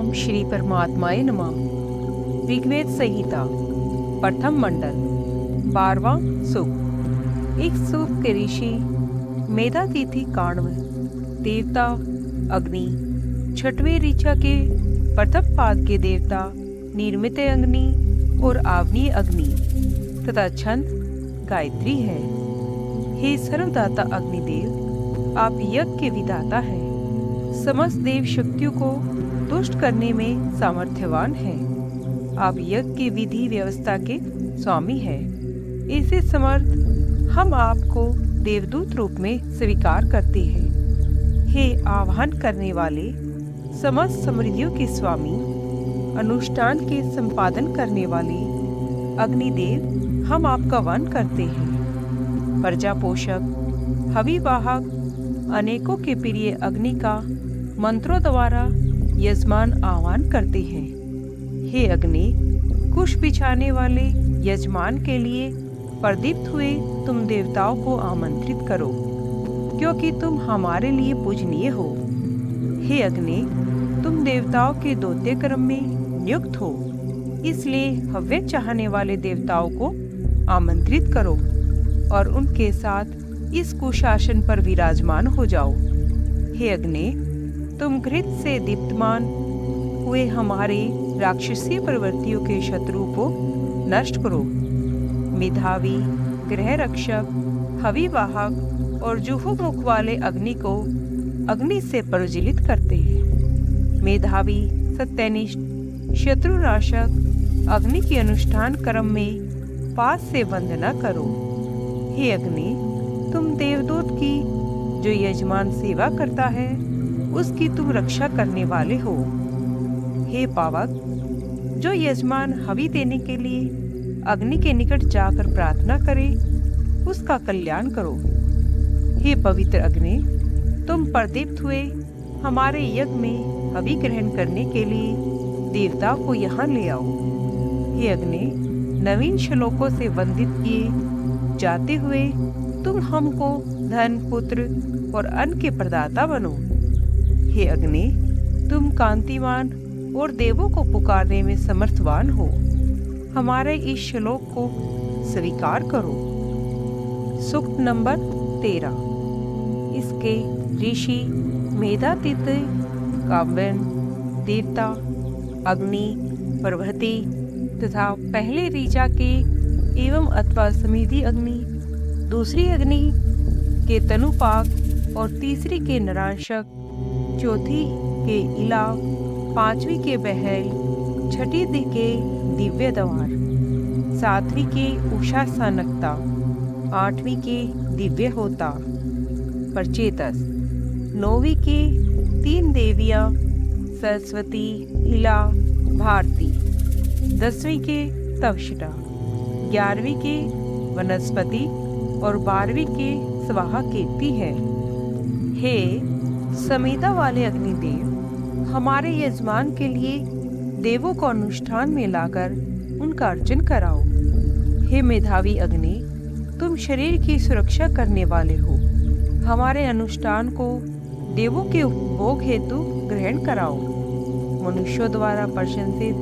ओम श्री परमात्माय नमः। ऋग्वेद संहिता प्रथम मंडल 12वां सूक्त। एक सूक्त के ऋषि मेधातिथि काण्व देवता अग्नि, छठवें ऋचा के प्रथम पाद के देवता निर्मित अग्नि और आवनीय अग्नि तथा छंद गायत्री है। हे सर्वदाता अग्निदेव, आप यज्ञ के विधाता हैं। समस्त देव शक्तियों को तुष्ट करने में सामर्थ्यवान हैं। आप यज्ञ की विधि व्यवस्था के स्वामी हैं। ऐसे समर्थ हम आपको देवदूत रूप में स्वीकार करते हैं। हे आह्वान करने वाले, समस्त समृद्धियों के स्वामी, अनुष्ठान के संपादन करने वाले अग्निदेव, हम आपका वन करते हैं। प्रजा पोषक, हविवाहक, अनेकों के प्रिय अग्नि का मंत्रों द्वारा यजमान आह्वान करते हैं। हे अग्नि, कुश बिछाने वाले यजमान के लिए प्रदीप्त हुए तुम देवताओं को आमंत्रित करो, क्योंकि तुम हमारे लिए पूजनीय हो। हे अग्नि, तुम देवताओं के द्वितीय क्रम में नियुक्त हो, इसलिए हव्य चाहने वाले देवताओं को आमंत्रित करो और उनके साथ इस कुशासन पर विराजमान हो जाओ। हे अग्नि, तुम घृत से दीप्तमान हुए हमारे राक्षसीय प्रवृत्तियों के शत्रु को नष्ट करो। मेधावी, गृह रक्षक, हविवाहक और जुहू मुख वाले अग्नि को अग्नि से प्रज्वलित करते हैं। मेधावी, सत्यनिष्ठ, शत्रुनाशक अग्नि के अनुष्ठान क्रम में पास से वंदना करो। हे अग्नि, तुम देवदूत की जो यजमान सेवा करता है उसकी तुम रक्षा करने वाले हो। हे पावक, जो यजमान हवि देने के लिए अग्नि के निकट जाकर प्रार्थना करे उसका कल्याण करो। हे पवित्र अग्नि, तुम प्रदीप्त हुए हमारे यज्ञ में हवि ग्रहण करने के लिए देवताओं को यहाँ ले आओ। हे अग्नि, नवीन श्लोकों से वंदित किए जाते हुए तुम हमको धन, पुत्र और अन्न के प्रदाता बनो। हे अग्नि, तुम कांतिमान और देवों को पुकारने में समर्थवान हो। हमारे इस श्लोक को स्वीकार करो। सूक्त नंबर 13। इसके ऋषि मेधातिथि काव्यन देवता अग्नि, प्रभृति तथा पहले ऋचा के एवं अथवा समृद्धि अग्नि, दूसरी अग्नि के तनुपाक और तीसरी के नरांशक, चौथी के इला, पांचवी के बहल, छठी के दिव्य द्वार, सातवीं के उषा सानकता, आठवीं के दिव्य होता, प्रचेतस, नौवीं के तीन देवियां सरस्वती, इला, भारती, 10वीं के तवशिटा, 11वीं के वनस्पति और 12वीं के स्वाहा कीर्ति है। हे समीधा वाले अग्निदेव, हमारे यजमान के लिए देवों को अनुष्ठान में लाकर उनका अर्चन कराओ। हे मेधावी अग्नि, तुम शरीर की सुरक्षा करने वाले हो। हमारे अनुष्ठान को देवों के उपभोग हेतु ग्रहण कराओ। मनुष्यों द्वारा प्रशंसित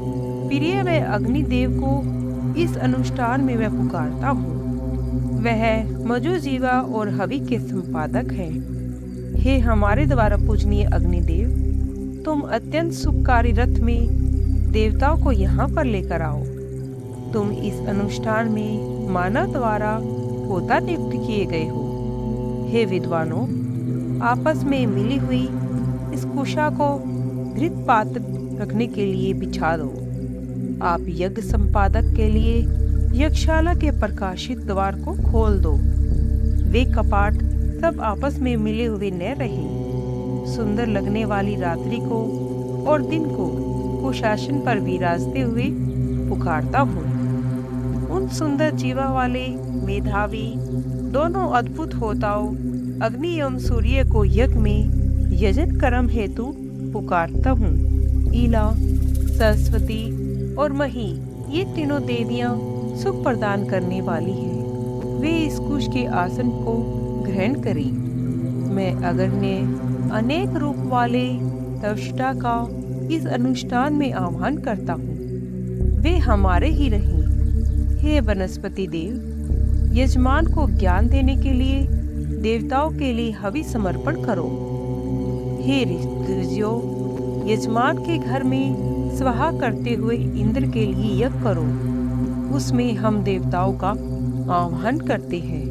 प्रिय व अग्निदेव को इस अनुष्ठान में मैं पुकारता हूँ। वह मजुजीवा और हवि के संपादक है। हे हमारे द्वारा पूजनीय अग्निदेव, तुम अत्यंत सुखकारी रथ में देवताओं को यहाँ पर लेकर आओ। तुम इस अनुष्ठान में मानव द्वारा होता नियुक्त किए गए हो। हे विद्वानों, आपस में मिली हुई इस कुशा को घृत पात्र रखने के लिए बिछा दो। आप यज्ञ संपादक के लिए यज्ञशाला के प्रकाशित द्वार को खोल दो। वे कपाट सब आपस में मिले हुए न रहे। सुंदर लगने वाली रात्रि को और दिन को कुशासन पर विराजते हुए पुकारता हूँ। उन सुंदर जीवा वाले मेधावी दोनों अद्भुत होताओं अग्नि एवं सूर्य को यज्ञ में यजन कर्म हेतु पुकारता हूँ। ईला, सरस्वती और मही, ये तीनों देवियां सुख प्रदान करने वाली हैं। वे इस कुश के आसन को ग्रहण करें। मैं अग्नि अनेक रूप वाले तवष्टा का इस अनुष्ठान में आह्वान करता हूँ, वे हमारे ही रहें। हे वनस्पति देव, यजमान को ज्ञान देने के लिए देवताओं के लिए हवि समर्पण करो। हे ऋतुजों, यजमान के घर में स्वाहा करते हुए इंद्र के लिए यज्ञ करो। उसमें हम देवताओं का आह्वान करते हैं।